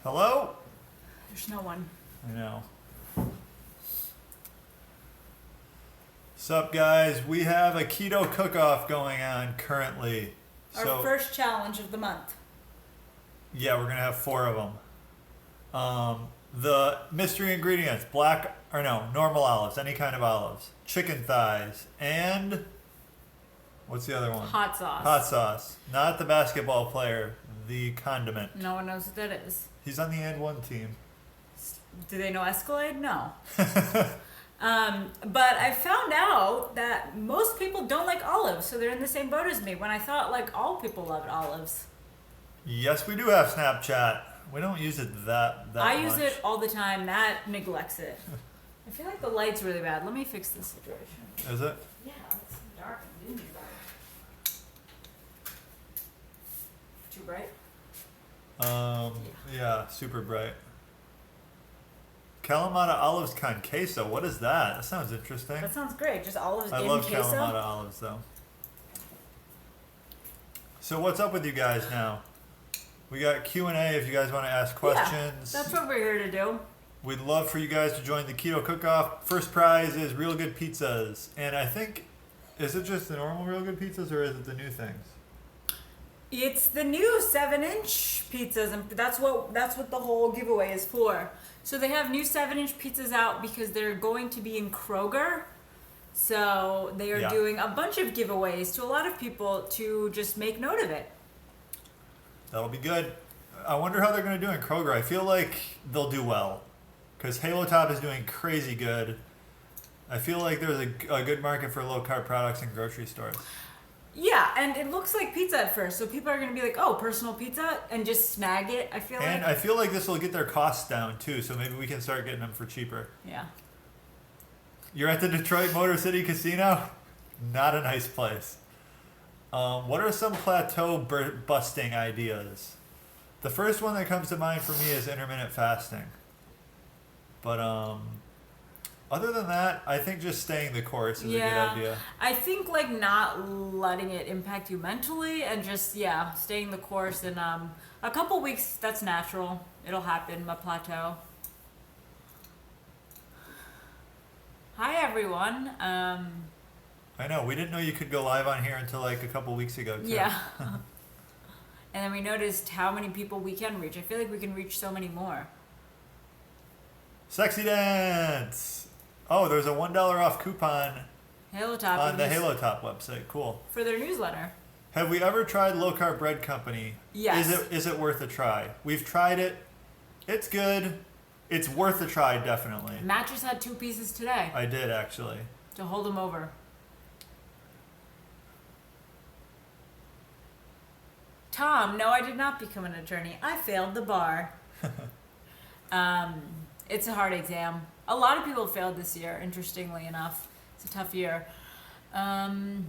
Hello? There's no one. I know. Sup, guys? We have a keto cook-off going on currently. Our first challenge of the month. Yeah, we're going to have 4 of them. The mystery ingredients, normal olives, any kind of olives, chicken thighs, and what's the other one? Hot sauce. Hot sauce. Not the basketball player, the condiment. No one knows what that is. He's on the and one team. Do they know Escalade? No. But I found out that most people don't like olives, so they're in the same boat as me when I thought like all people loved olives. Yes, we do have Snapchat. We don't use it that much. I use it all the time. Matt neglects it. I feel like the light's really bad. Let me fix this situation. Is it? Yeah, it's dark and gloomy. Too bright? Yeah, super bright. Kalamata olives con queso. What is that? That sounds interesting. That sounds great. Just olives I in love queso. Kalamata olives, though. So what's up with you guys now? We got Q&A if you guys want to ask questions. Yeah, that's what we're here to do. We'd love for you guys to join the Keto Cook-Off. First prize is Real Good Pizzas. And I think, is it just the normal Real Good Pizzas or is it the new things? It's the new 7-inch pizzas, and that's what the whole giveaway is for. So they have new 7-inch pizzas out because they're going to be in Kroger. So they are doing a bunch of giveaways to a lot of people to just make note of it. That'll be good. I wonder how they're going to do in Kroger. I feel like they'll do well because Halo Top is doing crazy good. I feel like there's a good market for low-carb products in grocery stores. Yeah, and it looks like pizza at first, so people are going to be like, oh, personal pizza, and just snag it, I feel like. And I feel like this will get their costs down, too, so maybe we can start getting them for cheaper. Yeah. You're at the Detroit Motor City Casino? Not a nice place. What are some plateau busting ideas? The first one that comes to mind for me is intermittent fasting. But other than that, I think just staying the course is a good idea. I think like not letting it impact you mentally and just staying the course. And a couple weeks, that's natural. It'll happen. A plateau. Hi everyone. I know, we didn't know you could go live on here until like a couple weeks ago too. Yeah. And then we noticed how many people we can reach. I feel like we can reach so many more. Sexy Dance! Oh, there's a $1 off coupon Halo Top on the Halo Top website. Cool. For their newsletter. Have we ever tried Low Carb Bread Company? Yes. Is it worth a try? We've tried it. It's good. It's worth a try, definitely. Matt just had 2 pieces today. I did, actually. To hold him over. Tom, no, I did not become an attorney. I failed the bar. It's a hard exam. A lot of people failed this year, interestingly enough. It's a tough year. You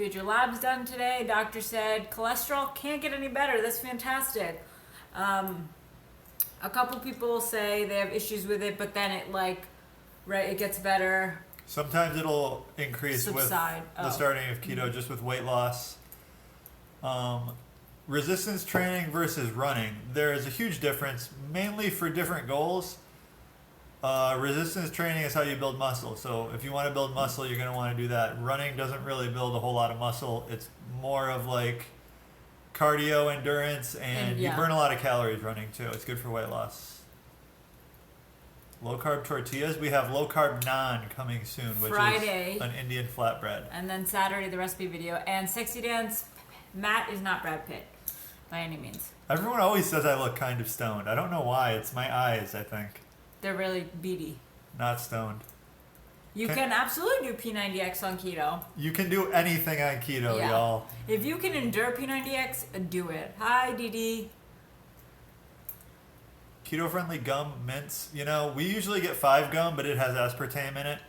had your labs done today. Doctor said cholesterol can't get any better. That's fantastic. A couple people say they have issues with it, but then it gets better. Sometimes it'll increase with the starting of keto, just with weight loss. Resistance training versus running. There is a huge difference, mainly for different goals. Resistance training is how you build muscle. So if you want to build muscle, you're going to want to do that. Running doesn't really build a whole lot of muscle. It's more of like cardio, endurance, and you burn a lot of calories running too. It's good for weight loss. Low carb tortillas. We have low carb naan coming soon, which Friday, is an Indian flatbread. And then Saturday, the recipe video. And Sexy Dance, Matt is not Brad Pitt by any means. Everyone always says I look kind of stoned. I don't know why. It's my eyes, I think. They're really beady. Not stoned. You can absolutely do P90X on keto. You can do anything on keto, y'all. If you can endure P90X, do it. Hi, Dee. Keto-friendly gum mints. You know, we usually get 5 gum, but it has aspartame in it.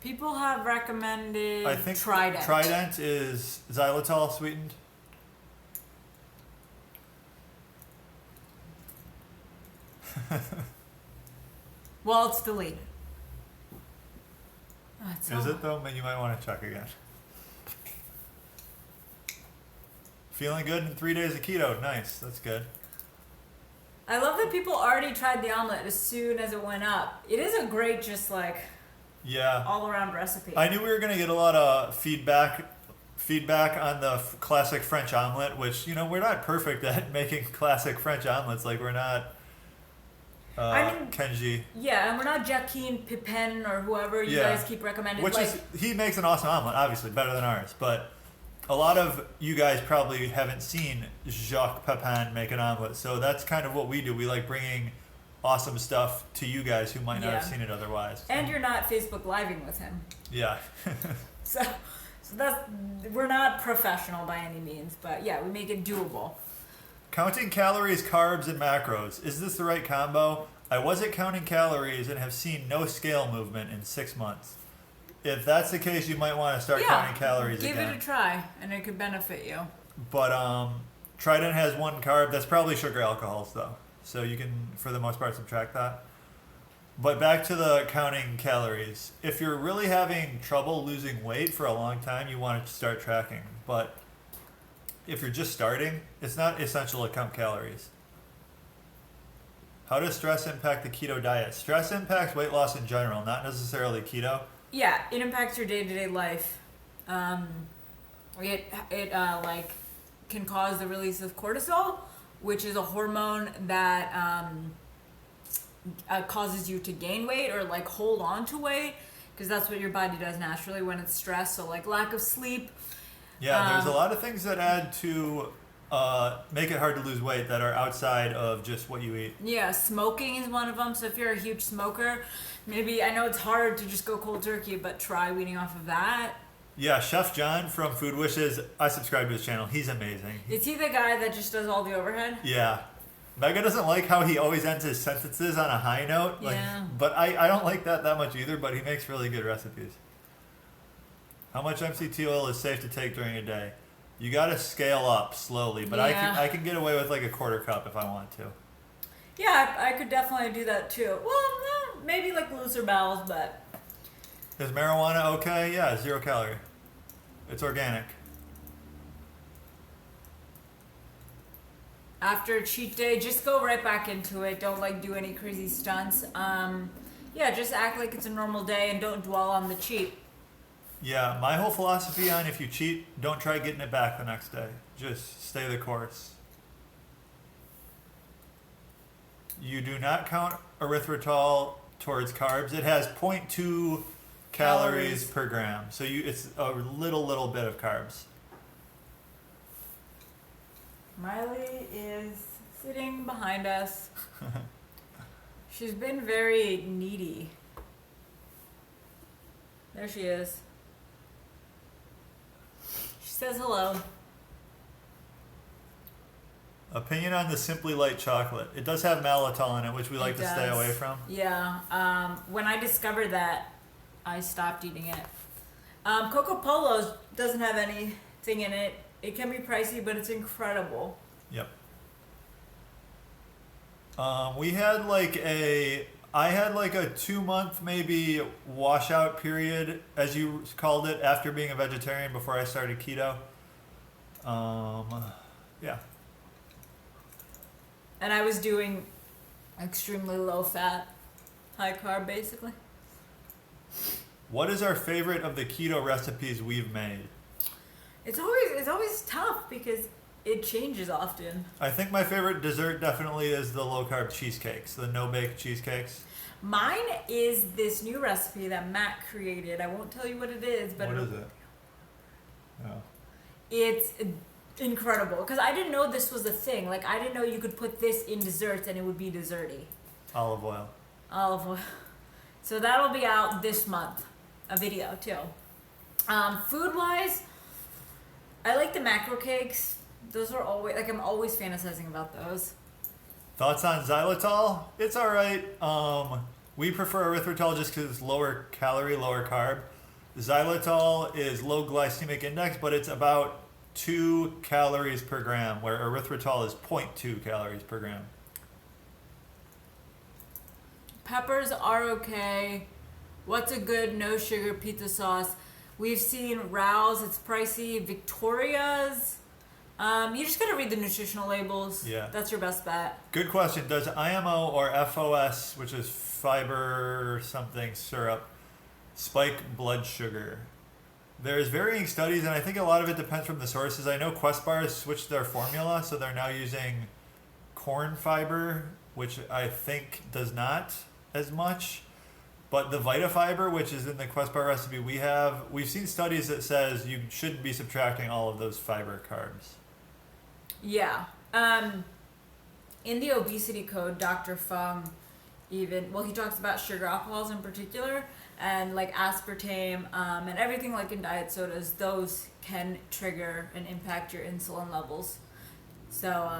People have recommended I think Trident. Trident is xylitol sweetened. Well, it's deleted. Is it though? You might want to check again. Feeling good in 3 days of keto. Nice. That's good. I love that people already tried the omelet as soon as it went up. It is a great, just like Yeah. all around recipe. I knew we were going to get a lot of feedback on the classic French omelet, which, we're not perfect at making classic French omelets. Like, we're not Kenji. Yeah, and we're not Jacqueline Pipin or whoever you guys keep recommending. He makes an awesome omelet, obviously, better than ours. But a lot of you guys probably haven't seen Jacques Pepin make an omelet. So that's kind of what we do. We like bringing awesome stuff to you guys who might not have seen it otherwise. And you're not Facebook Living with him. Yeah. So we're not professional by any means, but yeah, we make it doable. Counting calories, carbs, and macros. Is this the right combo? I wasn't counting calories and have seen no scale movement in 6 months. If that's the case, you might want to start counting calories give again. it a try, and it could benefit you. But Trident has 1 carb. That's probably sugar alcohols, though. So you can, for the most part, subtract that. But back to the counting calories. If you're really having trouble losing weight for a long time, you want to start tracking. But if you're just starting, it's not essential to count calories. How does stress impact the keto diet? Stress impacts weight loss in general, not necessarily keto. Yeah, it impacts your day-to-day life. It can cause the release of cortisol, which is a hormone that causes you to gain weight or like hold on to weight, because that's what your body does naturally when it's stressed. So like lack of sleep. Yeah, there's a lot of things that add to make it hard to lose weight that are outside of just what you eat. Yeah, smoking is one of them. So if you're a huge smoker, maybe, I know it's hard to just go cold turkey, but try weaning off of that. Yeah, Chef John from Food Wishes, I subscribe to his channel. He's amazing. Is he the guy that just does all the overhead? Yeah. Mega doesn't like how he always ends his sentences on a high note. Yeah. But I don't like that much either, but he makes really good recipes. How much MCT oil is safe to take during a day? You got to scale up slowly, but I can get away with like a quarter cup if I want to. Yeah, I could definitely do that too. Well, maybe like looser bowels, but... Is marijuana okay? Yeah, 0 calorie. It's organic. After a cheat day, just go right back into it. Don't like do any crazy stunts. Yeah, just act like it's a normal day and don't dwell on the cheat. Yeah, my whole philosophy on if you cheat, don't try getting it back the next day. Just stay the course. You do not count erythritol towards carbs. It has 0.2 calories per gram. So it's a little bit of carbs. Miley is sitting behind us. She's been very needy. There she is. She says hello. Opinion on the Simply Light chocolate. It does have maltitol in it, which we like to stay away from. Yeah. When I discovered that, I stopped eating it. Coco Polo's doesn't have anything in it. It can be pricey, but it's incredible. Yep. I had like a 2-month maybe washout period, as you called it, after being a vegetarian before I started keto. Yeah. And I was doing extremely low fat, high carb basically. What is our favorite of the keto recipes we've made? It's always tough because it changes often. I think my favorite dessert definitely is the low carb cheesecakes, the no bake cheesecakes. Mine is this new recipe that Matt created. I won't tell you what it is, but what is it? Oh. It's incredible because I didn't know this was a thing. Like I didn't know you could put this in desserts and it would be desserty. Olive oil. Olive oil. So that'll be out this month. A video too. Food wise, I like the macro cakes. Those are always like I'm always fantasizing about those. Thoughts on xylitol? It's all right. We prefer erythritol just because it's lower calorie, lower carb. Xylitol is low glycemic index, but it's about 2 calories per gram, where erythritol is 0.2 calories per gram. Peppers are okay. What's a good no sugar pizza sauce? We've seen Rao's, it's pricey. Victoria's, You just gotta read the nutritional labels. Yeah. That's your best bet. Good question. Does IMO or FOS, which is fiber something syrup, spike blood sugar? There's varying studies, and I think a lot of it depends from the sources. I know Quest bars switched their formula, so they're now using corn fiber, which I think does not as much. But the Vitafiber, which is in the Quest bar recipe we've seen studies that says you shouldn't be subtracting all of those fiber carbs. Yeah. In the obesity code, Dr. Fung he talks about sugar alcohols in particular, and like aspartame, and everything like in diet sodas, those can trigger and impact your insulin levels. So,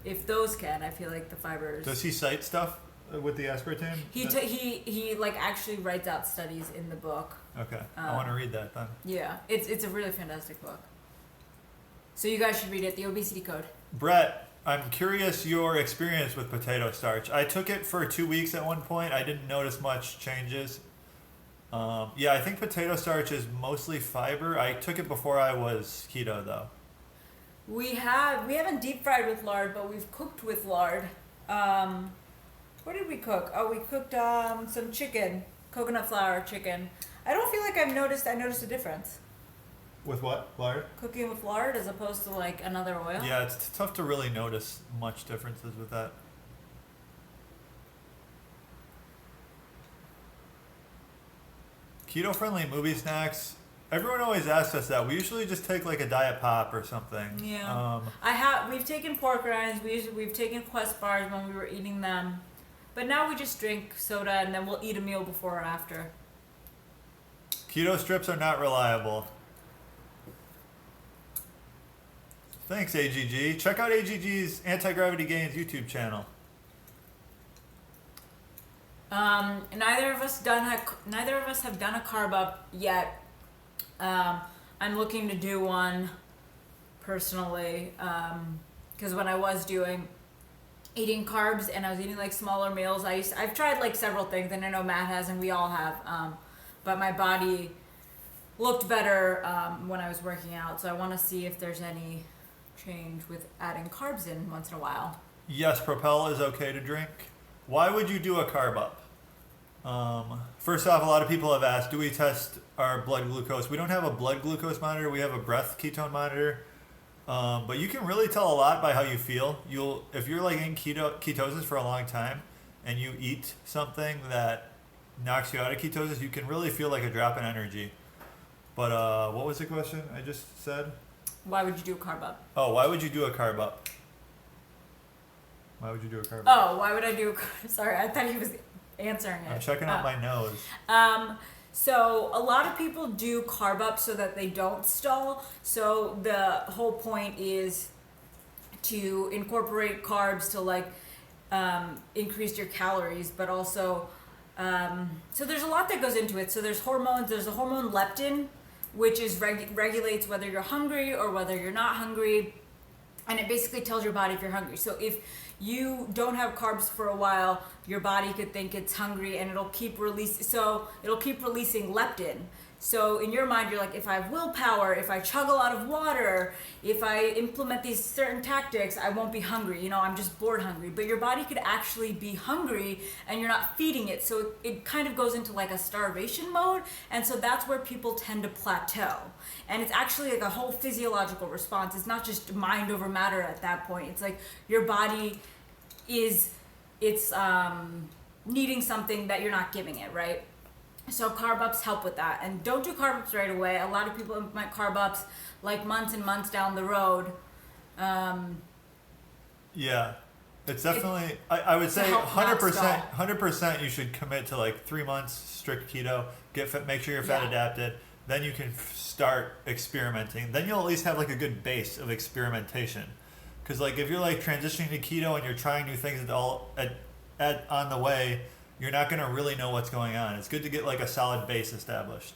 if those can, I feel like the fibers. Does he cite stuff with the aspartame? He like actually writes out studies in the book. Okay, I want to read that then. Yeah, it's a really fantastic book. So you guys should read it, The Obesity Code. Brett, I'm curious your experience with potato starch. I took it for 2 weeks at one point. I didn't notice much changes. Yeah, I think potato starch is mostly fiber. I took it before I was keto though. We haven't deep fried with lard, but we've cooked with lard. What did we cook? Oh, we cooked some chicken, coconut flour chicken. I don't feel like I noticed a difference. With what? Lard? Cooking with lard as opposed to like another oil? Yeah, it's tough to really notice much differences with that. Keto-friendly movie snacks. Everyone always asks us that. We usually just take like a diet pop or something. Yeah. We've taken pork rinds. We've taken Quest bars when we were eating them, but now we just drink soda and then we'll eat a meal before or after. Keto strips are not reliable. Thanks, AGG. Check out AGG's Anti-Gravity Gains YouTube channel. Neither of us have done a carb up yet. I'm looking to do one personally, because when I was eating carbs and I was eating like smaller meals, I've tried like several things, and I know Matt has and we all have, but my body looked better when I was working out, so I want to see if there's any change with adding carbs in once in a while. Yes, Propel is okay to drink. Why would you do a carb up? First off, a lot of people have asked, do we test our blood glucose? We don't have a blood glucose monitor. We have a breath ketone monitor. But you can really tell a lot by how you feel. If you're like in ketosis for a long time and you eat something that knocks you out of ketosis, you can really feel like a drop in energy. But what was the question I just said? Why would you do a carb up? Oh, why would you do a carb up? Why would you do a carb up? Oh, why would I do a carb? Sorry, I thought he was answering it. I'm checking out my nose. So a lot of people do carb up so that they don't stall. So the whole point is to incorporate carbs to like increase your calories, but also so there's a lot that goes into it. So there's hormones. There's the hormone leptin, which is regulates whether you're hungry or whether you're not hungry, and it basically tells your body if you're hungry. So if you don't have carbs for a while, your body could think it's hungry, and it'll keep releasing leptin. So in your mind, you're like, if I have willpower, if I chug a lot of water, if I implement these certain tactics, I won't be hungry. I'm just bored hungry. But your body could actually be hungry and you're not feeding it. So it kind of goes into like a starvation mode. And so that's where people tend to plateau. And it's actually like a whole physiological response. It's not just mind over matter at that point. It's like your body is needing something that you're not giving it, right? So carb ups help with that. And don't do carb ups right away. A lot of people implement carb ups like months and months down the road. Yeah, it's definitely, I would say 100% you should commit to like 3 months strict keto, make sure you're fat adapted. Then you can start experimenting. Then you'll at least have like a good base of experimentation. Because like if you're like transitioning to keto and you're trying new things on the way, you're not going to really know what's going on. It's good to get like a solid base established.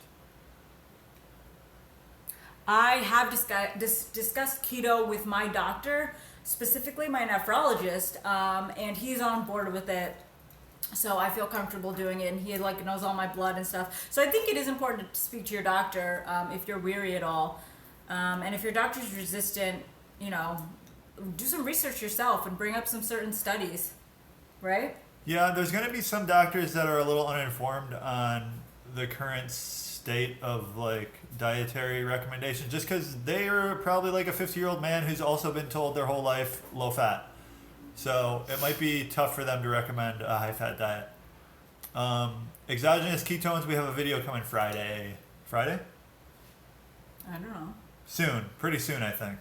I have discussed keto with my doctor, specifically my nephrologist, and he's on board with it. So I feel comfortable doing it, and he like knows all my blood and stuff. So I think it is important to speak to your doctor if you're weary at all. And if your doctor's resistant, do some research yourself and bring up some certain studies, right? Yeah, there's going to be some doctors that are a little uninformed on the current state of like dietary recommendations just because they are probably like a 50-year-old man who's also been told their whole life low fat. So it might be tough for them to recommend a high fat diet. Exogenous ketones, we have a video coming Friday. Friday? I don't know. Soon. Pretty soon, I think.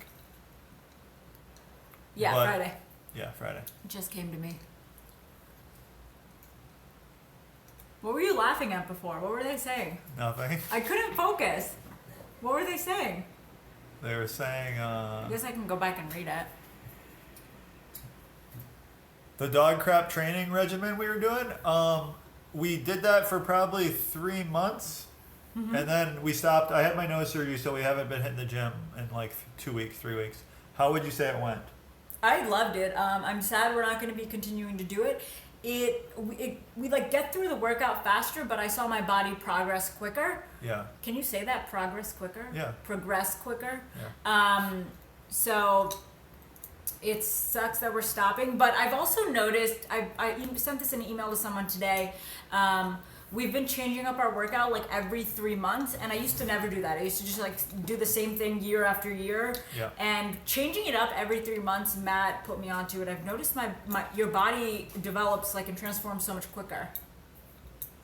Yeah, But- Friday. Yeah, Friday. It just came to me. What were you laughing at before? What were they saying? Nothing. I couldn't focus. What were they saying? They were saying I guess I can go back and read it. the dog crap training regimen we were doing. We did that for probably 3 months. Mm-hmm. And then we stopped. I had my nose surgery, so we haven't been hitting the gym in like 2 weeks, 3 weeks. How would you say it went? I loved it. I'm sad we're not going to be continuing to do it. We like get through the workout faster, but I saw my body progress quicker. Yeah. Can you say that? Progress quicker? Yeah. Progress quicker. Yeah. So it sucks that we're stopping, but I've also noticed, I sent this in an email to someone today. We've been changing up our workout like every 3 months, and I used to never do that. I used to just like do the same thing year after year. Yeah. And changing it up every 3 months, Matt put me onto it. I've noticed your body develops like and transforms so much quicker.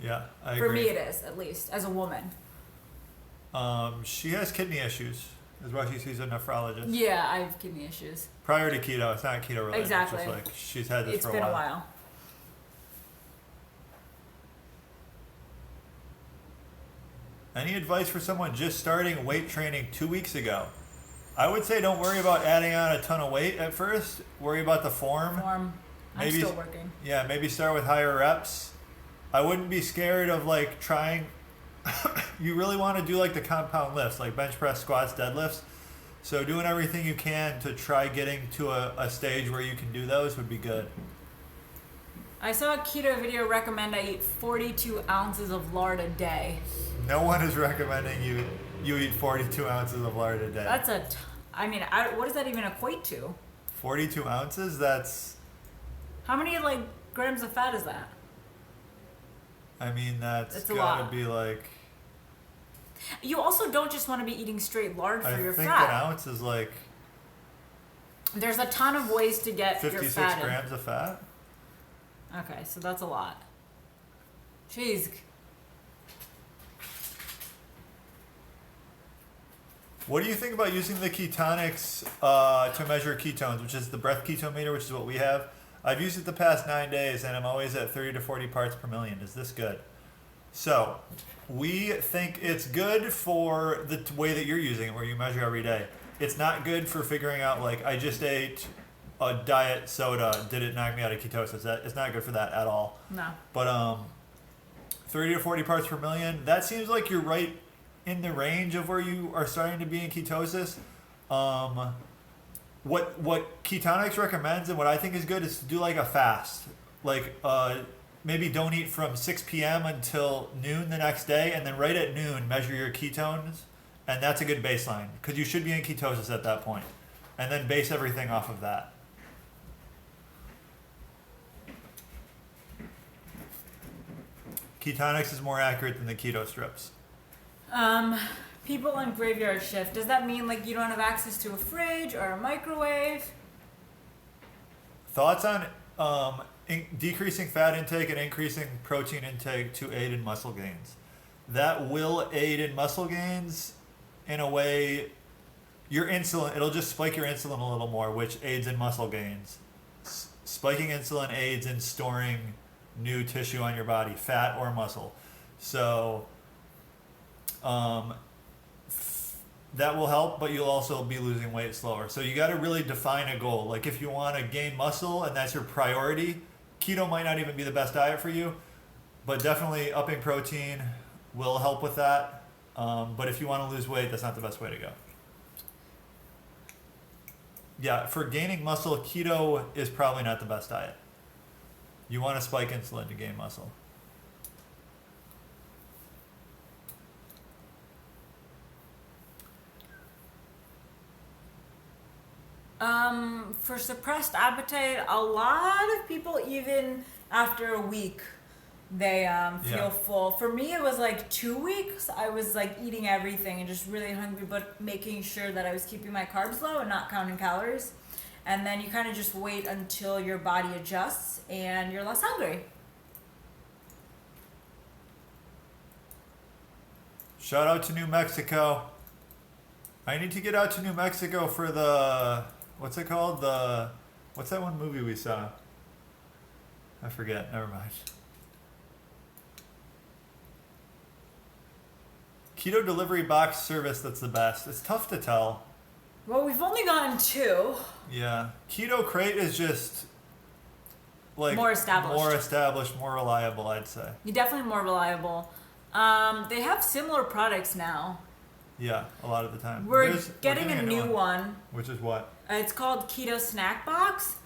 Yeah, I For agree. me, it is, at least as a woman. She has kidney issues, is why she sees a nephrologist. Yeah, I have kidney issues. Prior to keto, it's not keto related. Exactly. It's just like she's had this It's for been a a while. while. Any advice for someone just starting weight training 2 weeks ago? I would say don't worry about adding on a ton of weight at first. Worry about the form. I'm Maybe- still working. Yeah, maybe start with higher reps. I wouldn't be scared of like trying. You really want to do like the compound lifts, like bench press, squats, deadlifts. So doing everything you can to try getting to a stage where you can do those would be good. I saw a keto video recommend I eat 42 ounces of lard a day. No one is recommending you eat 42 ounces of lard a day. That's what does that even equate to? 42 ounces? That's, How many like grams of fat is that? I mean, that's It's a gotta lot. be like, You also don't just want to be eating straight lard for I your think fat. an ounce is like There's a ton of ways to get your 56 fat grams of fat. in. Okay, so that's a lot. Jeez. What do you think about using the ketonics to measure ketones, which is the breath ketometer, which is what we have? I've used it the past 9 days, and I'm always at 30 to 40 parts per million. Is this good? So, we think it's good for the way that you're using it, where you measure every day. It's not good for figuring out, like, I just ate a diet soda. Did it knock me out of ketosis? It's not good for that at all. No. But 30 to 40 parts per million, that seems like you're right in the range of where you are starting to be in ketosis. What ketonics recommends and what I think is good is to do like a fast. Like maybe don't eat from 6 p.m. until noon the next day, and then right at noon measure your ketones, and that's a good baseline because you should be in ketosis at that point, and then base everything off of that. Ketonics is more accurate than the keto strips. People on graveyard shift, does that mean like you don't have access to a fridge or a microwave? Thoughts on decreasing fat intake and increasing protein intake to aid in muscle gains? That will aid in muscle gains in a way. Your insulin, it'll just spike your insulin a little more, which aids in muscle gains. Spiking insulin aids in storing new tissue on your body, fat or muscle. So that will help, but you'll also be losing weight slower. So you got to really define a goal. Like if you want to gain muscle and that's your priority, keto might not even be the best diet for you, but definitely upping protein will help with that. But if you want to lose weight, that's not the best way to go. Yeah, for gaining muscle, keto is probably not the best diet. You want to spike insulin to gain muscle. For suppressed appetite, a lot of people, even after a week, they feel Yeah. full. For me, it was like 2 weeks. I was like eating everything and just really hungry, but making sure that I was keeping my carbs low and not counting calories. And then you kind of just wait until your body adjusts and you're less hungry. Shout out to New Mexico. I need to get out to New Mexico for the, what's it called? What's that one movie we saw? I forget. Never mind. Keto delivery box service that's the best. It's tough to tell. Well, we've only gotten 2. Yeah. Keto Crate is just like More established. more reliable, I'd say. You're definitely more reliable. They have similar products now. Yeah, a lot of the time. We're getting a new one. Which is what? It's called Keto Snack Box.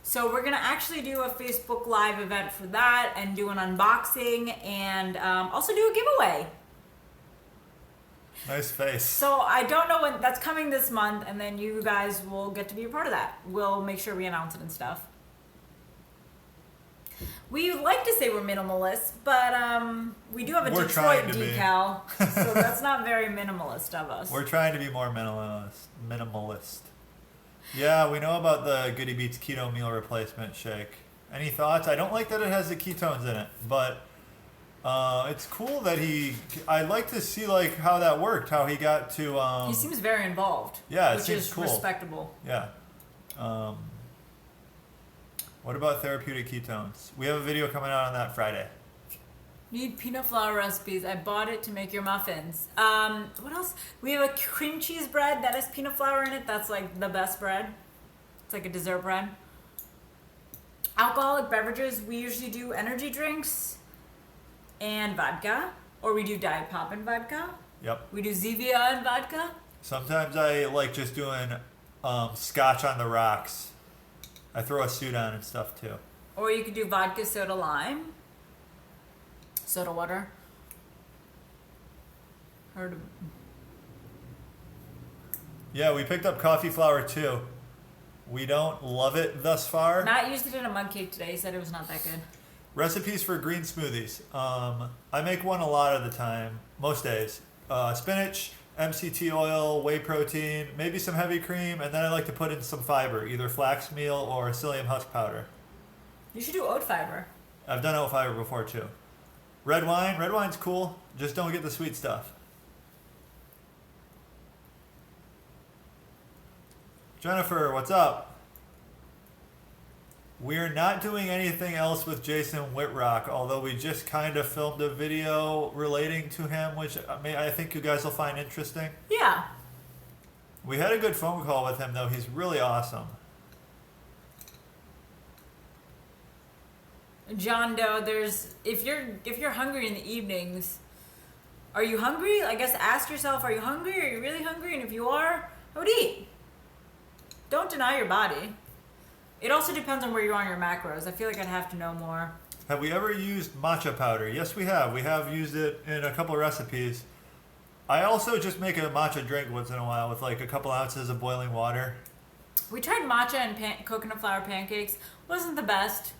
So we're gonna actually do a Facebook Live event for that and do an unboxing and also do a giveaway. Nice face. So I don't know when that's coming this month, and then you guys will get to be a part of that. We'll make sure we announce it and stuff. We like to say we're minimalist, but we do have a We're Detroit trying to be. decal, so that's not very minimalist of us. We're trying to be more minimalist. Yeah, we know about the Goody Beats Keto Meal Replacement Shake. Any thoughts? I don't like that it has the ketones in it, but it's cool that I'd like to see like how that worked, how he got to. He seems very involved. Yeah, it which seems is cool. respectable. Yeah. What about therapeutic ketones? We have a video coming out on that Friday. Need peanut flour recipes. I bought it to make your muffins. What else? We have a cream cheese bread that has peanut flour in it. That's like the best bread. It's like a dessert bread. Alcoholic beverages. We usually do energy drinks and vodka, or we do Diet Pop and vodka. Yep. We do Zevia and vodka. Sometimes I like just doing scotch on the rocks. I throw a suit on and stuff too. Or you could do vodka, soda, lime. Soda water. Heard of... Yeah, we picked up coffee flour too. We don't love it thus far. Matt used it in a mug cake today. He said it was not that good. Recipes for green smoothies. I make one a lot of the time, most days. Spinach, MCT oil, whey protein, maybe some heavy cream, and then I like to put in some fiber, either flax meal or psyllium husk powder. You should do oat fiber. I've done oat fiber before too. Red wine's cool, just don't get the sweet stuff. Jennifer, what's up? We're not doing anything else with Jason Whitrock, although we just kind of filmed a video relating to him, which I think you guys will find interesting. Yeah. We had a good phone call with him, though. He's really awesome. John Doe, if you're hungry in the evenings, are you hungry? I guess ask yourself, are you hungry? Are you really hungry? And if you are, I would eat. Don't deny your body. It also depends on where you are on your macros. I feel like I'd have to know more. Have we ever used matcha powder? Yes, we have. We have used it in a couple of recipes. I also just make a matcha drink once in a while with like a couple ounces of boiling water. We tried matcha and coconut flour pancakes. Wasn't the best.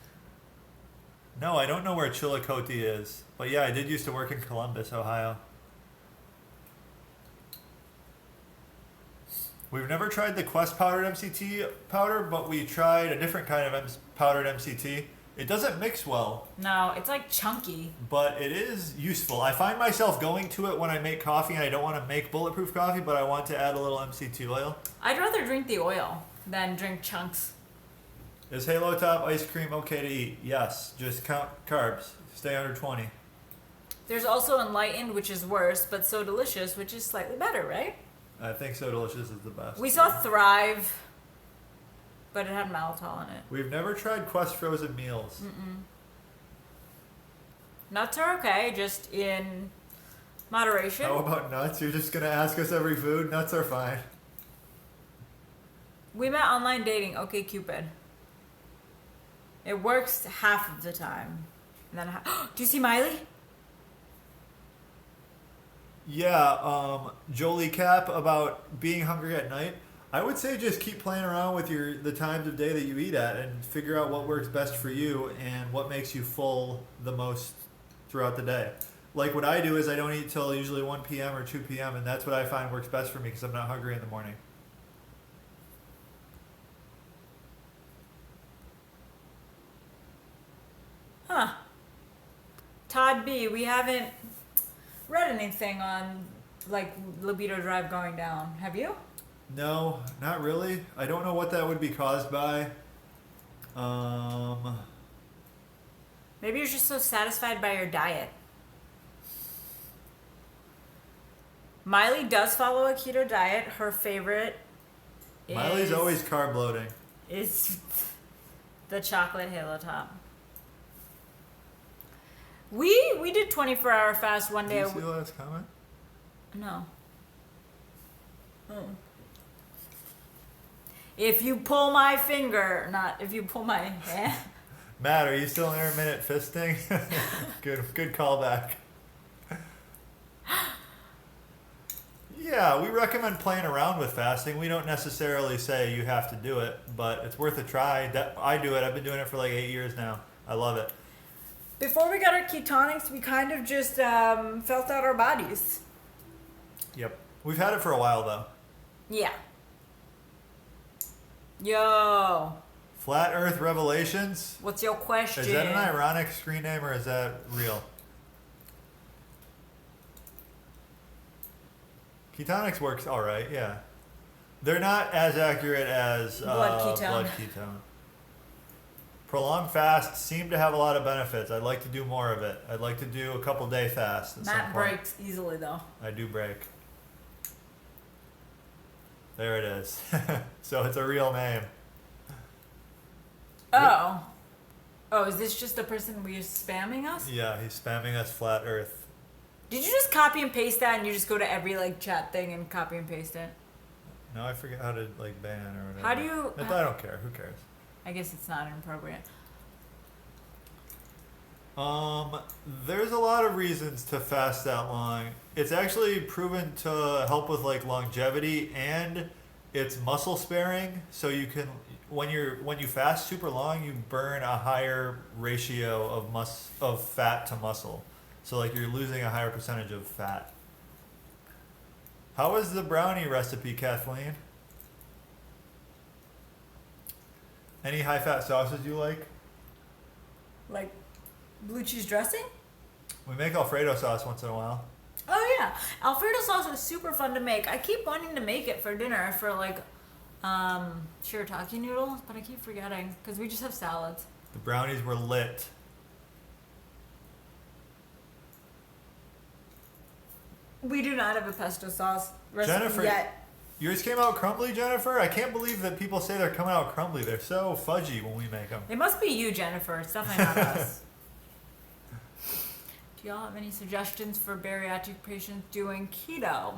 No, I don't know where Chillicothe is. But yeah, I did used to work in Columbus, Ohio. We've never tried the Quest powdered MCT powder, but we tried a different kind of powdered MCT. It doesn't mix well. No, it's like chunky. But it is useful. I find myself going to it when I make coffee, and I don't want to make bulletproof coffee, but I want to add a little MCT oil. I'd rather drink the oil than drink chunks. Is Halo Top ice cream okay to eat? Yes. Just count carbs. Stay under 20. There's also Enlightened, which is worse, but So Delicious, which is slightly better, right? I think So Delicious is the best. We saw Thrive, but it had maltol in it. We've never tried Quest frozen meals. Nuts are okay, just in moderation. How about nuts? You're just going to ask us every food? Nuts are fine. We met online dating, OkCupid. It works half of the time. And then do you see Miley? Yeah, Jolie Cap about being hungry at night. I would say just keep playing around with the times of day that you eat at and figure out what works best for you and what makes you full the most throughout the day. Like what I do is I don't eat till usually 1 p.m. or 2 p.m. and that's what I find works best for me because I'm not hungry in the morning. Huh. Todd B, we haven't read anything on like libido drive going down. Have you? No, not really. I don't know what that would be caused by. Maybe you're just so satisfied by your diet. Miley does follow a keto diet. Her favorite Miley's always carb loading. is the chocolate halo top. We did 24-hour fast one Did day. you see the last comment? No. Oh. If you pull my finger, not if you pull my hand. Matt, are you still intermittent fisting? Good callback. Yeah, we recommend playing around with fasting. We don't necessarily say you have to do it, but it's worth a try. I do it. I've been doing it for like 8 years now. I love it. Before we got our ketonics, we kind of just felt out our bodies. Yep. We've had it for a while though. Yeah. Yo. Flat Earth Revelations? What's your question? Is that an ironic screen name or is that real? Ketonics works alright, yeah. They're not as accurate as Blood ketone. blood ketone. Prolonged fasts seem to have a lot of benefits. I'd like to do more of it. I'd like to do a couple day fast at some Matt point. breaks easily though. I do break. There it is. So it's a real name. Oh. Oh, is this just the person who's spamming us? Yeah, he's spamming us flat Earth. Did you just copy and paste that and you just go to every like chat thing and copy and paste it? No, I forget how to like ban or whatever. How do you... I don't care. Who cares? I guess it's not inappropriate. There's a lot of reasons to fast that long. It's actually proven to help with like longevity and it's muscle sparing. So you can, when you fast super long, you burn a higher ratio of fat to muscle. So like you're losing a higher percentage of fat. How was the brownie recipe, Kathleen? Any high fat sauces you like? Like blue cheese dressing? We make Alfredo sauce once in a while. Oh yeah, Alfredo sauce is super fun to make. I keep wanting to make it for dinner for like shirataki noodles, but I keep forgetting because we just have salads. The brownies were lit. We do not have a pesto sauce recipe Jennifer, yet. yours came out crumbly, Jennifer? I can't believe that people say they're coming out crumbly. They're so fudgy when we make them. It must be you, Jennifer. It's definitely not us. Do y'all have any suggestions for bariatric patients doing keto?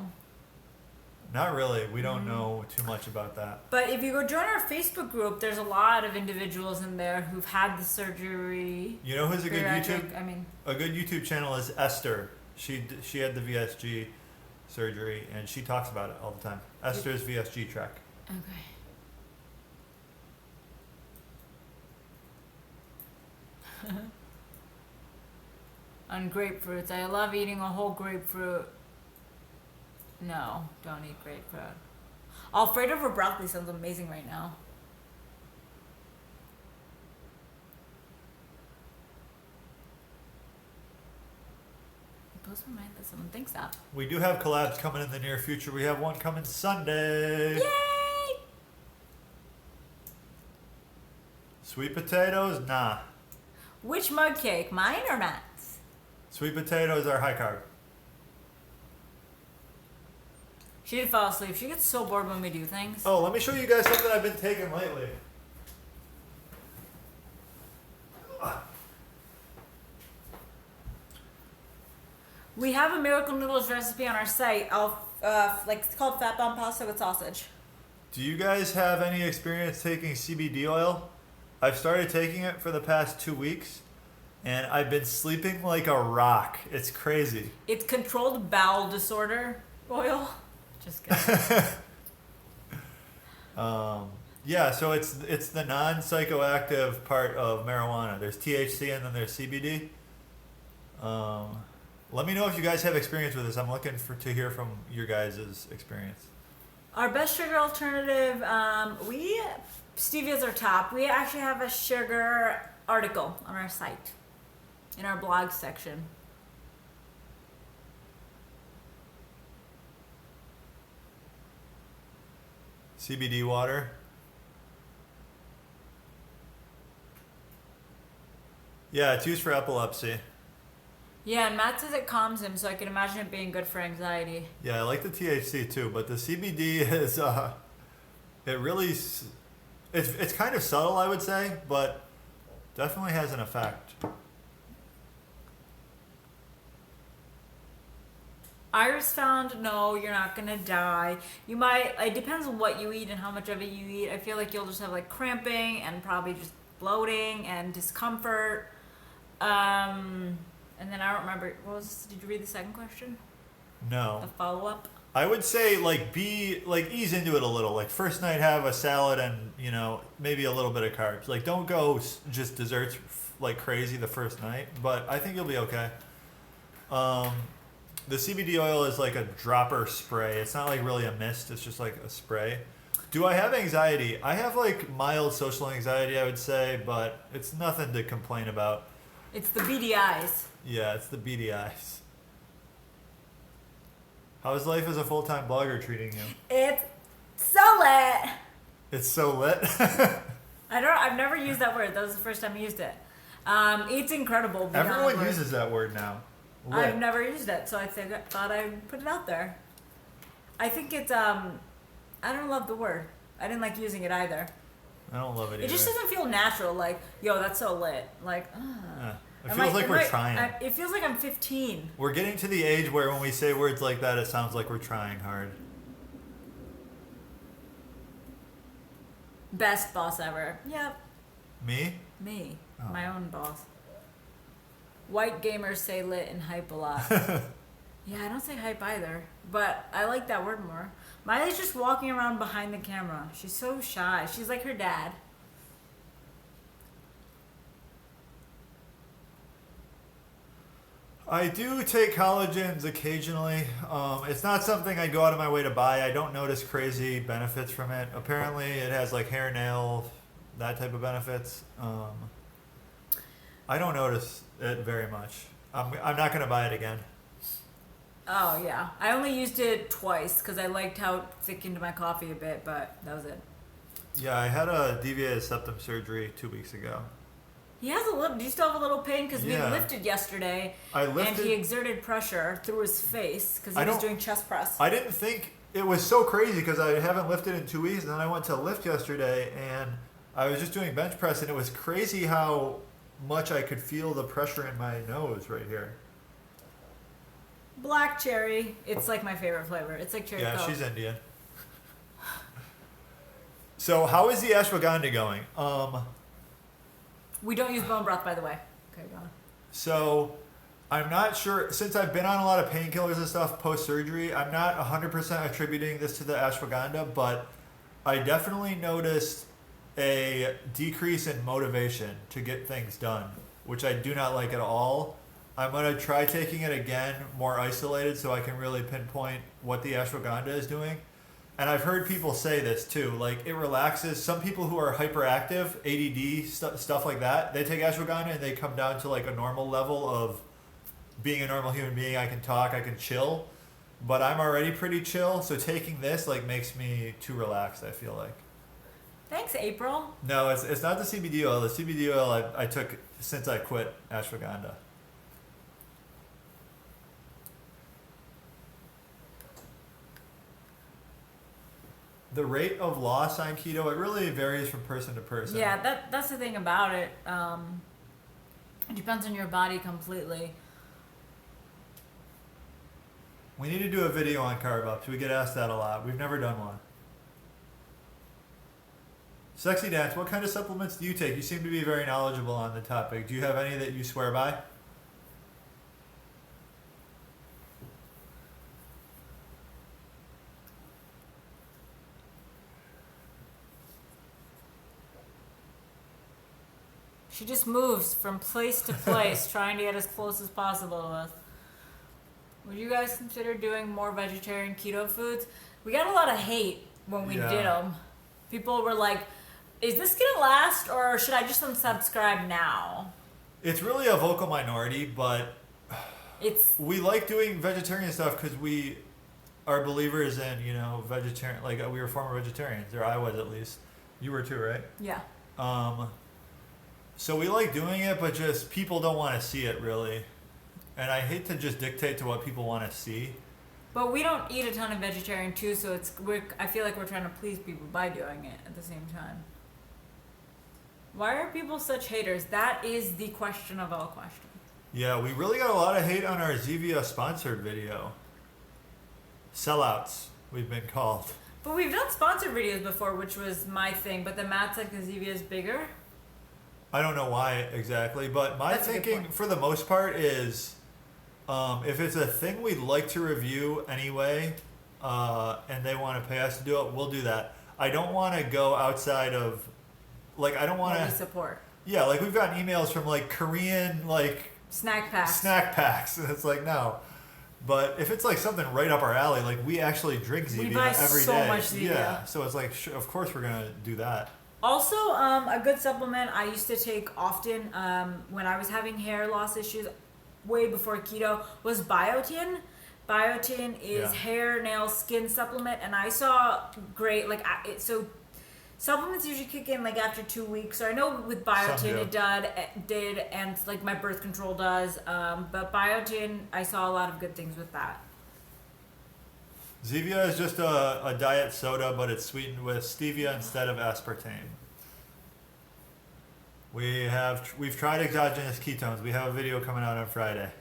Not really. We don't know too much about that. But if you go join our Facebook group, there's a lot of individuals in there who've had the surgery. You know who's a good Bariatric, YouTube? A good YouTube channel is Esther. She had the VSG surgery and she talks about it all the time. Esther's VSG Trek. Okay. On grapefruits. I love eating a whole grapefruit. No, don't eat grapefruit. Alfredo over broccoli sounds amazing right now. It blows my mind that someone thinks that. We do have collabs coming in the near future. We have one coming Sunday. Yay! Sweet potatoes? Nah. Which mug cake? Mine or Matt's? Sweet potatoes are high carb. She did fall asleep. She gets so bored when we do things. Oh, let me show you guys something I've been taking lately. We have a miracle noodles recipe on our site. It's called fat bomb pasta with sausage. Do you guys have any experience taking CBD oil? I've started taking it for the past 2 weeks, and I've been sleeping like a rock. It's crazy. It's controlled bowel disorder oil. Just kidding. Yeah, so it's the non-psychoactive part of marijuana. There's THC and then there's CBD. Um, Let me know if you guys have experience with this. I'm looking for to hear from your guys' experience. Our best sugar alternative, we stevia's our top. We actually have a sugar article on our site, in our blog section. CBD water. Yeah, it's used for epilepsy. Yeah, and Matt says it calms him, so I can imagine it being good for anxiety. Yeah, I like the THC too, but the CBD is it really it's kind of subtle, I would say, but definitely has an effect. Iris found, no, you're not gonna die. You might, it depends on what you eat and how much of it you eat. I feel like you'll just have like cramping and probably just bloating and discomfort. And then I don't remember, did you read the second question? No. The follow up? I would say ease into it a little. Like first night have a salad and, maybe a little bit of carbs. Like don't go just desserts like crazy the first night, but I think you'll be okay. The CBD oil is like a dropper spray. It's not like really a mist, it's just like a spray. Do I have anxiety? I have like mild social anxiety, I would say, but it's nothing to complain about. It's the beady eyes. Yeah, it's the beady eyes. How is life as a full-time blogger treating you? It's so lit. It's so lit. I've never used that word. That was the first time I used it. It's incredible. beyond Everyone words. uses that word now. Lit. I've never used it, so thought I'd put it out there. I think it's I don't love the word. I didn't like using it either. I don't love it either. It just doesn't feel natural. Like, yo, that's so lit. Like, It feels like we're trying. It feels like I'm 15. We're getting to the age where when we say words like that, it sounds like we're trying hard. Best boss ever. Yep. Me? Me. Oh. My own boss. White gamers say lit and hype a lot. Yeah, I don't say hype either, but I like that word more. Miley's just walking around behind the camera. She's so shy. She's like her dad. I do take collagens occasionally. It's not something I go out of my way to buy. I don't notice crazy benefits from it. Apparently, it has like hair, nail, that type of benefits. I don't notice it very much. I'm not going to buy it again. Oh, yeah. I only used it twice because I liked how it thickened my coffee a bit, but that was it. Yeah, I had a deviated septum surgery 2 weeks ago. He has a little. Do you still have a little pain? Because Yeah. we lifted yesterday, I lifted. and he exerted pressure through his face because he was doing chest press. I didn't think it was so crazy because I haven't lifted in 2 weeks, and then I went to lift yesterday, and I was just doing bench press, and it was crazy how much I could feel the pressure in my nose right here. Black cherry. It's like my favorite flavor. It's like cherry Yeah, Coke. she's Indian. So how is the ashwagandha going? We don't use bone broth, by the way. Okay, go on. So I'm not sure, since I've been on a lot of painkillers and stuff post-surgery, I'm not 100% attributing this to the ashwagandha, but I definitely noticed a decrease in motivation to get things done, which I do not like at all. I'm going to try taking it again more isolated so I can really pinpoint what the ashwagandha is doing. And I've heard people say this too, like it relaxes. Some people who are hyperactive, ADD, stuff like that, they take ashwagandha and they come down to like a normal level of being a normal human being. I can talk, I can chill, but I'm already pretty chill. So taking this like makes me too relaxed, I feel like. Thanks, April. No, it's not the CBD oil. The CBD oil I took since I quit ashwagandha. The rate of loss on keto, it really varies from person to person. Yeah, that's the thing about it. It depends on your body completely. We need to do a video on carb ups. We get asked that a lot. We've never done one. Sexy Dance, what kind of supplements do you take? You seem to be very knowledgeable on the topic. Do you have any that you swear by? She just moves from place to place, trying to get as close as possible to us. Would you guys consider doing more vegetarian keto foods? We got a lot of hate when we did them. People were like, is this gonna last, or should I just unsubscribe now? It's really a vocal minority, but we like doing vegetarian stuff because we are believers in, vegetarian, like we were former vegetarians, or I was at least. You were too, right? Yeah. So we like doing it, but just people don't want to see it really. And I hate to just dictate to what people want to see. But we don't eat a ton of vegetarian too, so I feel like we're trying to please people by doing it at the same time. Why are people such haters? That is the question of all questions. Yeah, we really got a lot of hate on our Zevia sponsored video. Sellouts, we've been called. But we've done sponsored videos before, which was my thing, but the Matt's like the Zevia is bigger. I don't know why exactly, but my thinking for the most part is if it's a thing we'd like to review anyway, and they want to pay us to do it, we'll do that. I don't want to go outside of, I don't want to support. Yeah, we've gotten emails from Korean snack packs, and it's no. But if it's something right up our alley, we actually drink Zevia every day. We buy so much Zevia. Yeah, so it's of course we're gonna do that. Also, a good supplement I used to take often when I was having hair loss issues way before keto was biotin. Biotin is hair, nail, skin supplement, and I saw great so supplements usually kick in after 2 weeks. So I know with biotin it did, and my birth control does. But biotin, I saw a lot of good things with that. Zevia is just a diet soda, but it's sweetened with stevia instead of aspartame. We've tried exogenous ketones. We have a video coming out on Friday.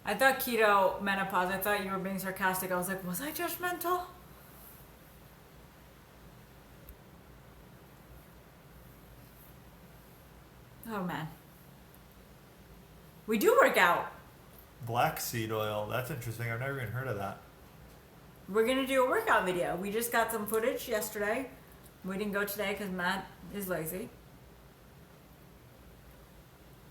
I thought keto menopause. I thought you were being sarcastic. I was like, was I judgmental? Oh man. We do work out. Black seed oil. That's interesting. I've never even heard of that. We're going to do a workout video. We just got some footage yesterday. We didn't go today because Matt is lazy.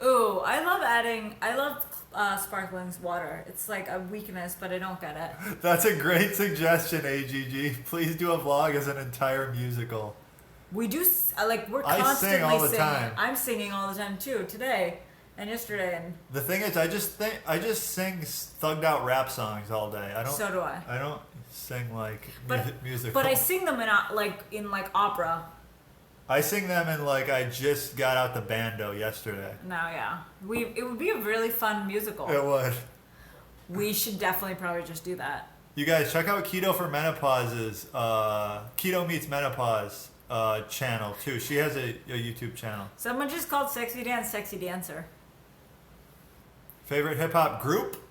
Ooh, I love sparkling water. It's a weakness, but I don't get it. That's a great suggestion, AGG. Please do a vlog as an entire musical. We do, we're constantly I sing all the time. I'm singing all the time too, today and yesterday. And the thing is, I just sing thugged out rap songs all day. So do I. I don't sing music. But I sing them in opera. I sing them in I just got out the bando yesterday. No, yeah. It would be a really fun musical. It would. We should definitely probably just do that. You guys, check out Keto for Menopause's Keto Meets Menopause channel too. She has a YouTube channel. Someone just called Sexy Dance Sexy Dancer. Favorite hip hop group?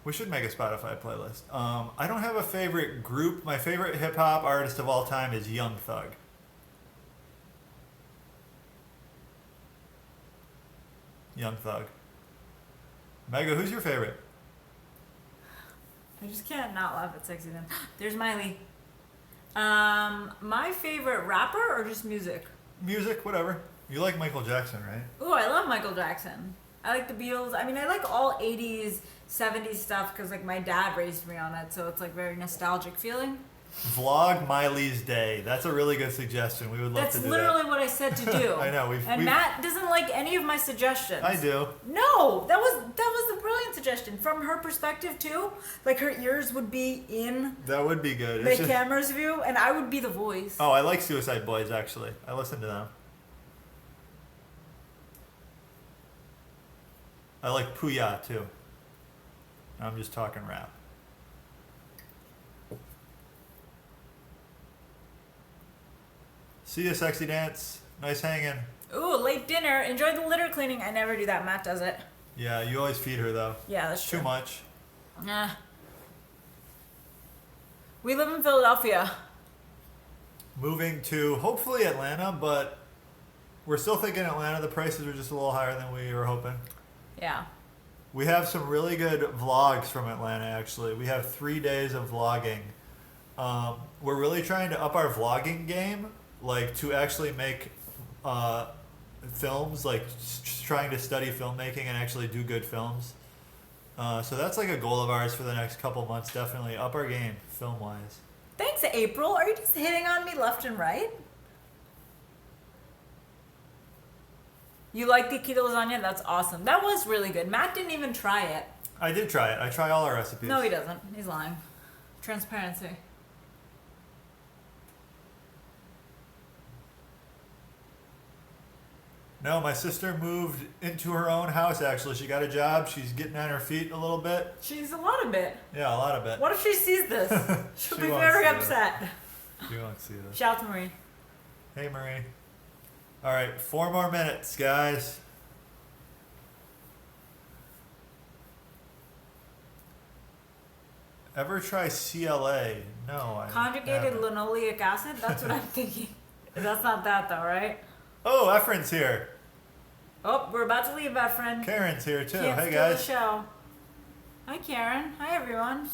We should make a Spotify playlist. I don't have a favorite group. My favorite hip hop artist of all time is Young Thug. Young Thug. Mega, who's your favorite? I just can't not laugh at Sexy Dance. There's Miley. My favorite rapper or just music? Music, whatever. You like Michael Jackson, right? Ooh, I love Michael Jackson. I like the Beatles. I mean, I like all 80s, 70s stuff because my dad raised me on it, so it's very nostalgic feeling. Vlog Miley's Day. That's a really good suggestion. We would love to do that. That's literally what I said to do. I know. Matt doesn't like any of my suggestions. I do. No, that was the brilliant suggestion from her perspective too. Her ears would be in. That would be good. The camera's view, and I would be the voice. Oh, I like Suicide Boys actually. I listen to them. I like Puya too. I'm just talking rap. See ya, Sexy Dance. Nice hanging. Ooh, late dinner. Enjoy the litter cleaning. I never do that. Matt does it. Yeah, you always feed her though. Yeah, that's true. Too much. Nah. We live in Philadelphia. Moving to hopefully Atlanta, but we're still thinking Atlanta. The prices are just a little higher than we were hoping. Yeah. We have some really good vlogs from Atlanta actually. We have 3 days of vlogging. We're really trying to up our vlogging game, like to actually make films, like trying to study filmmaking and actually do good films. So that's like a goal of ours for the next couple months. Definitely up our game film wise. Thanks, April. Are you just hitting on me left and right? You like the keto lasagna? That's awesome. That was really good. Matt didn't even try it. I did try it. I try all our recipes. No, he doesn't. He's lying. Transparency. No, my sister moved into her own house, actually. She got a job. She's getting on her feet a little bit. She's a lot of it. Yeah, a lot of it. What if she sees this? She'll She be won't very see it. upset. You won't see this. Shout to Marie. Hey, Marie. All right, 4 more minutes, guys. Ever try CLA? No, I Conjugated haven't. linoleic acid? That's what I'm thinking. That's not that though, right? Oh, Efren's here. Oh, we're about to leave, Efren. Karen's here, too. Can't Hey, steal the guys. show. Hi, Karen. Hi, everyone.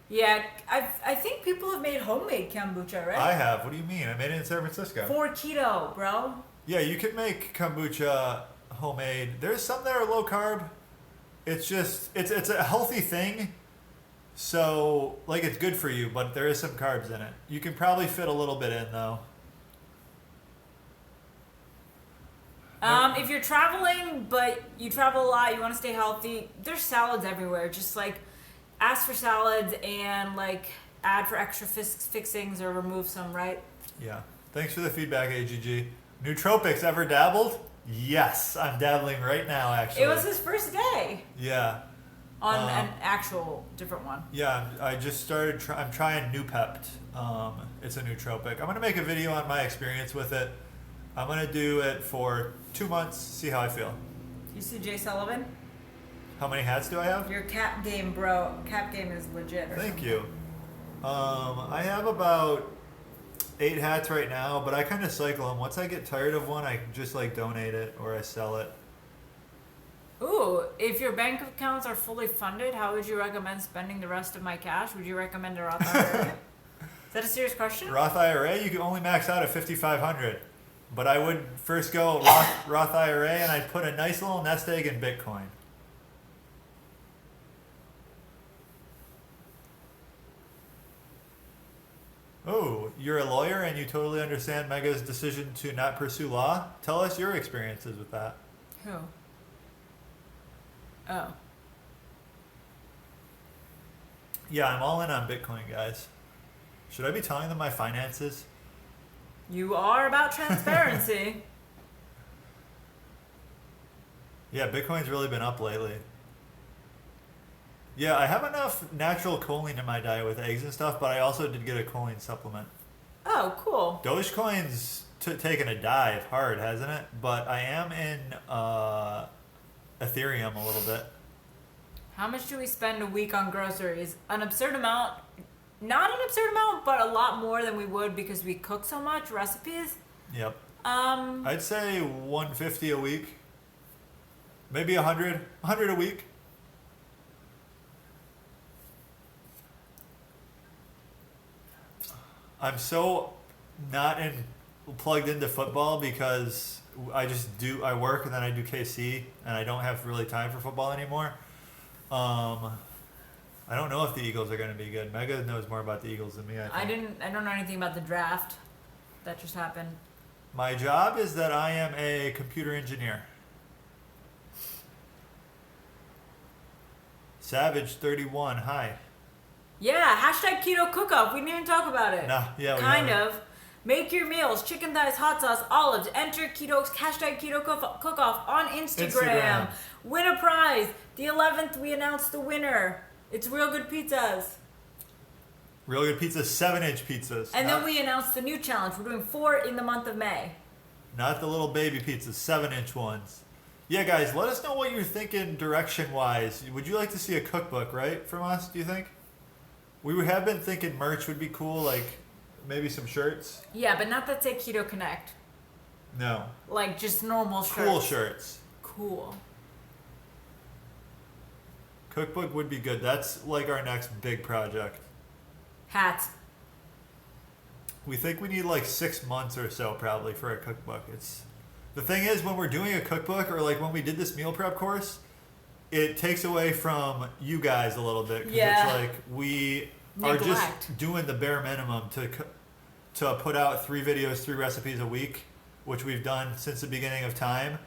Yeah, I think people have made homemade kombucha, right? I have. What do you mean? I made it in San Francisco. For keto, bro. Yeah, you can make kombucha homemade. There's some that are low carb. It's just it's a healthy thing. So like it's good for you, but there is some carbs in it. You can probably fit a little bit in though. If you're traveling, but you travel a lot, you want to stay healthy, there's salads everywhere. Just like ask for salads and like add for extra fixings or remove some, right? Yeah. Thanks for the feedback, AGG. Nootropics, ever dabbled? Yes, I'm dabbling right now actually. It was his first day Yeah. on an actual different one. Yeah, I just started. I'm trying Noopept. It's a nootropic. I'm gonna make a video on my experience with it. I'm gonna do it for 2 months. See how I feel. You see Jay Sullivan? How many hats do I have? Your cap game, bro. Cap game is legit. Thank you. I have about 8 hats right now, but I kind of cycle them. Once I get tired of one, I just like donate it or I sell it. Ooh, if your bank accounts are fully funded, how would you recommend spending the rest of my cash? Would you recommend a Roth IRA? Is that a serious question? Roth IRA, you can only max out at 5,500. But I would first go Roth IRA, and I'd put a nice little nest egg in Bitcoin. Oh, you're a lawyer and you totally understand Mega's decision to not pursue law? Tell us your experiences with that. Who? Oh. Yeah, I'm all in on Bitcoin, guys. Should I be telling them my finances? You are about transparency. Yeah, Bitcoin's really been up lately. Yeah, I have enough natural choline in my diet with eggs and stuff, but I also did get a choline supplement. Oh, cool. Dogecoin's taken a dive hard, hasn't it? But I am in Ethereum a little bit. How much do we spend a week on groceries? An absurd amount. Not an absurd amount, but a lot more than we would because we cook so much recipes. Yep. I'd say 150 a week. Maybe 100 a week. I'm so not plugged into football because I work and then I do KC and I don't have really time for football anymore. I don't know if the Eagles are going to be good. Mega knows more about the Eagles than me, I think. I don't know anything about the draft that just happened. My job is that I am a computer engineer. Savage 31, hi. Yeah, hashtag keto cook-off. We didn't even talk about it. Nah, yeah, we kind haven't. of. Make your meals, chicken thighs, hot sauce, olives. Enter keto hashtag keto cook-off on Instagram. Win a prize. The 11th, we announced the winner. It's Real Good Pizzas. Real Good Pizza, 7-inch pizzas. And then we announced the new challenge. We're doing 4 in the month of May. Not the little baby pizzas, 7-inch ones. Yeah, guys, let us know what you're thinking direction-wise. Would you like to see a cookbook, right, from us, do you think? We have been thinking merch would be cool, like maybe some shirts. Yeah, but not that say ketoconnect. No. Like just normal shirts. Cool shirts. Cool. Cookbook would be good. That's like our next big project. Hats. We think we need like 6 months or so probably for a cookbook. It's the thing is when we're doing a cookbook or like when we did this meal prep course, it takes away from you guys a little bit. 'Cause Yeah. It's like we are Neglect. just doing the bare minimum to put out 3 videos, 3 recipes a week, which we've done since the beginning of time.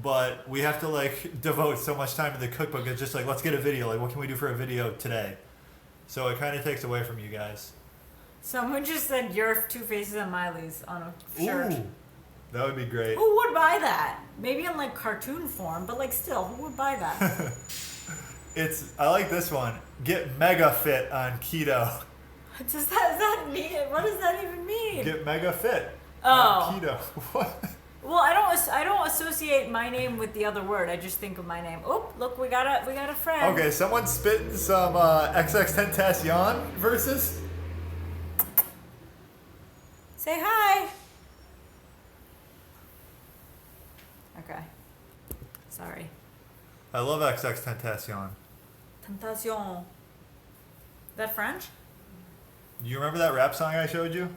But we have to like devote so much time to the cookbook. It's just like, let's get a video. Like, what can we do for a video today? So it kind of takes away from you guys. Someone just said your Two Faces and Miley's on a shirt. Ooh, that would be great. Who would buy that? Maybe in like cartoon form, but like still, who would buy that? I like this one. Get mega fit on keto. Does that mean? What does that even mean? Get mega fit Oh. on keto. What? Well, I don't associate my name with the other word. I just think of my name. Oh, look, we got a friend. Okay, someone spitting some XX Tentacion versus. Say hi. Okay. Sorry. I love XX Tentacion. Tentation. Is that French? You remember that rap song I showed you?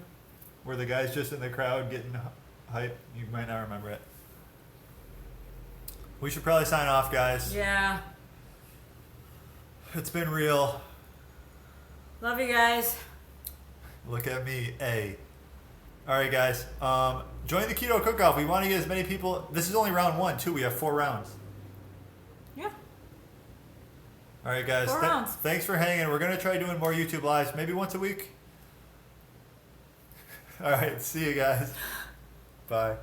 Where the guy's just in the crowd getting hype? You might not remember it. We should probably sign off, guys. Yeah. It's been real. Love you guys. Look at me, A. Alright, guys. Join the Keto Cook-Off. We want to get as many people. This is only round 1, too. We have 4 rounds. Yeah. Alright, guys. 4 rounds. Thanks for hanging. We're going to try doing more YouTube Lives, maybe once a week. Alright, see you guys. Bye.